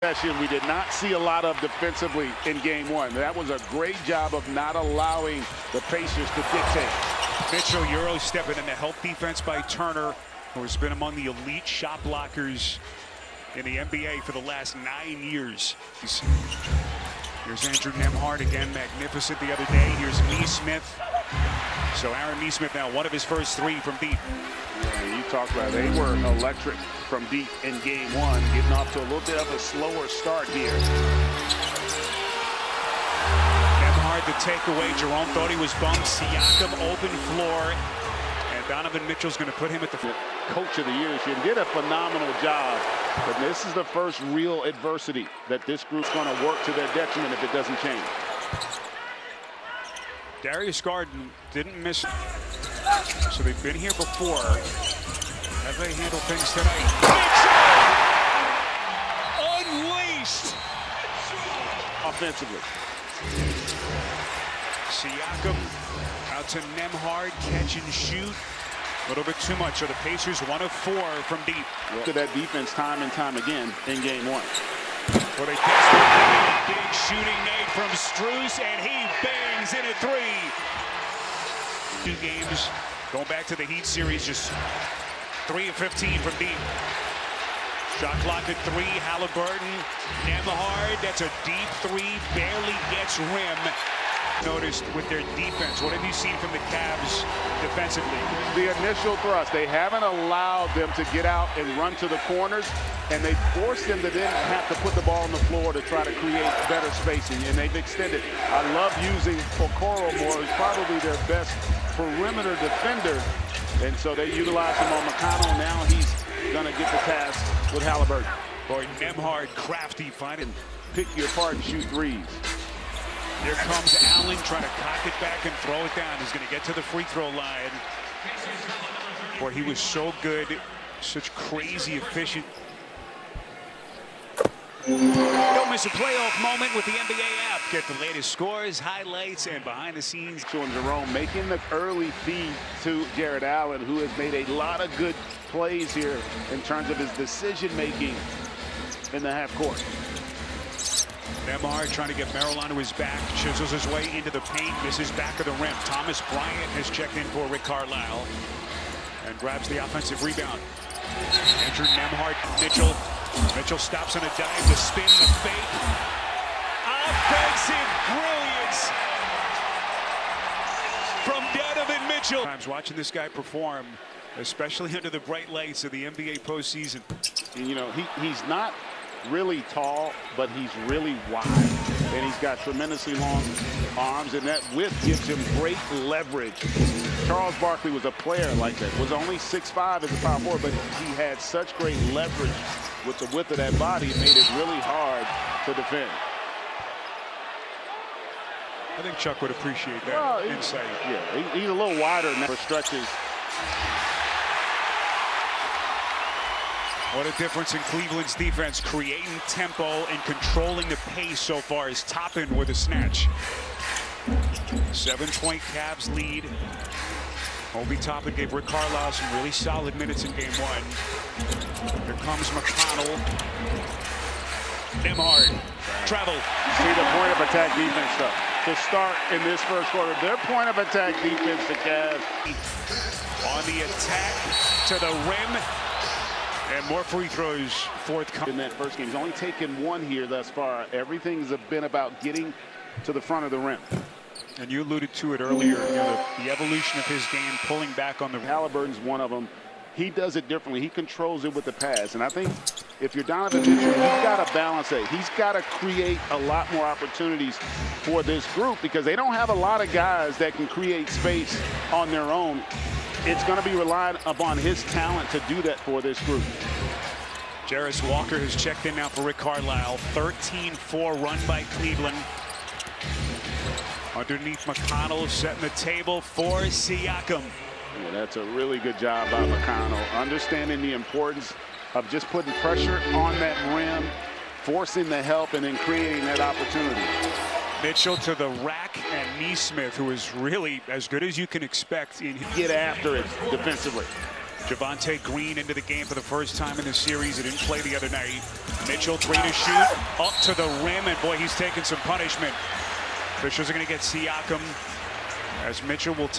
We did not see a lot of defensively in game one. That was a great job of not allowing the Pacers to dictate. Mitchell Euro stepping in the help defense by Turner, who has been among the elite shot blockers in the NBA for the last 9 years. Here's Andrew Nembhard again, magnificent the other day. Here's Nesmith. So Aaron Nesmith now one of his first three from deep. Yeah, you talked about it. They were electric from deep in game one, getting off to a little bit of a slower start here. Nembhard the takeaway. Jerome thought he was bumped. Siakam open floor. And Donovan Mitchell's going to put him at the coach of the year. She did a phenomenal job. But this is the first real adversity that this group's going to work to their detriment if it doesn't change. Darius Garden didn't miss. So they've been here before. How they handle things tonight? Unleashed offensively. Siakam out to Nembhard, catch and shoot. A little bit too much. So the Pacers 1 of 4 from deep. Look at that defense time and time again in game one. Well, they desperately need a big shooting night from Strus, and he bangs in at 3. 2 games going back to the Heat series, just 3 of 15 from deep. Shot clock at 3. Halliburton, Nembhard. That's a deep 3. Barely gets rim. Noticed with their defense. What have you seen from the Cavs defensively? The initial thrust. They haven't allowed them to get out and run to the corners, and they forced them to then have to put the ball on the floor to try to create better spacing, and they've extended. I love using Okoro more. He's probably their best perimeter defender, and so they utilize him on McConnell. Now he's going to get the task with Halliburton. Boy, Nembhard crafty, finding. Pick you apart and shoot threes. Here comes Allen trying to cock it back and throw it down. He's going to get to the free throw line. Boy, he was so good. Such crazy efficient. Don't miss a playoff moment with the NBA app. Get the latest scores, highlights, and behind the scenes. And Jerome making the early feed to Jared Allen, who has made a lot of good plays here in terms of his decision making in the half court. Nembhard trying to get Merrill onto his back, chisels his way into the paint, misses back of the rim. Thomas Bryant has checked in for Rick Carlisle and grabs the offensive rebound. Andrew Nembhard, Mitchell stops on a dive to spin the fake. Offensive brilliance from Donovan Mitchell. Times watching this guy perform, especially under the bright lights of the NBA postseason. And you know, he's not really tall, but he's really wide, and he's got tremendously long arms, and that width gives him great leverage. Charles Barkley was a player like that, was only 6'5" as a power forward, but he had such great leverage with the width of that body. It made it really hard to defend. I think Chuck would appreciate that insight. Yeah, he's a little wider now for stretches. What a difference in Cleveland's defense, creating tempo and controlling the pace so far as Toppin with a snatch. 7-point Cavs lead. Obi Toppin gave Rick Carlisle some really solid minutes in game one. Here comes McConnell. Nembhard, travel. See the point of attack defense stuff to start in this first quarter. Their point of attack defense, the Cavs. On the attack to the rim. And more free throws forthcoming. In that first game, he's only taken 1 here thus far. Everything's been about getting to the front of the rim. And you alluded to it earlier, you know, the evolution of his game, pulling back on the. Halliburton's one of them. He does it differently. He controls it with the pass. And I think if you're Donovan Mitchell, he's got to balance it. He's got to create a lot more opportunities for this group because they don't have a lot of guys that can create space on their own. It's going to be relying upon his talent to do that for this group. Jarris Walker has checked in now for Rick Carlisle. 13-4 run by Cleveland. Underneath McConnell, setting the table for Siakam. Yeah, that's a really good job by McConnell. Understanding the importance of just putting pressure on that rim, forcing the help, and then creating that opportunity. Mitchell to the rack, and Nesmith, who is really as good as you can expect. Get after it defensively. Javonte Green into the game for the first time in the series. He didn't play the other night. Mitchell, 3 to shoot, up to the rim, and boy, he's taking some punishment. Fishers are going to get Siakam as Mitchell will take